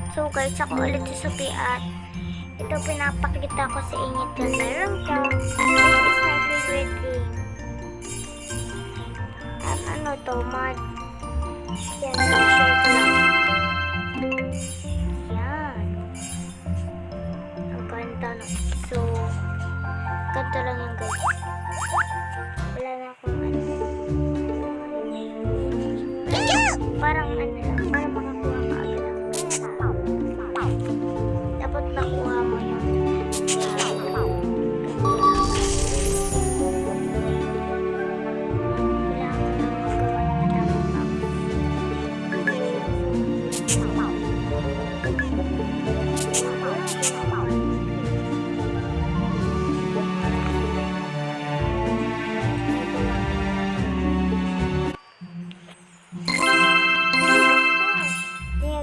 So guys, ako ulit si Sophie at ito pinapakita ko sa inyo ito na room ko. This is my favorite game. At ano to, mod. Yan, share ko lang. Yan. Ang ganda no. So, ganda lang yung guys. Wala na akong ano. Parang ano lang, parang makakuha ka agad ng pera. Dapat nakuha mo yung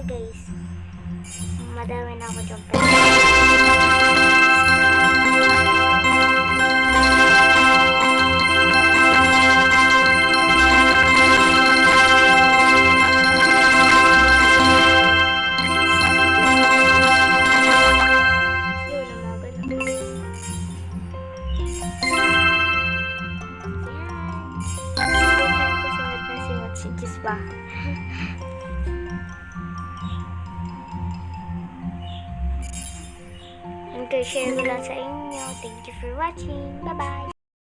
guys, madami na ako dyan pera. Yun, ang mga ganun. Yan. Si Jis ba? And share ko lang sa inyo. Thank you for watching. Bye-bye!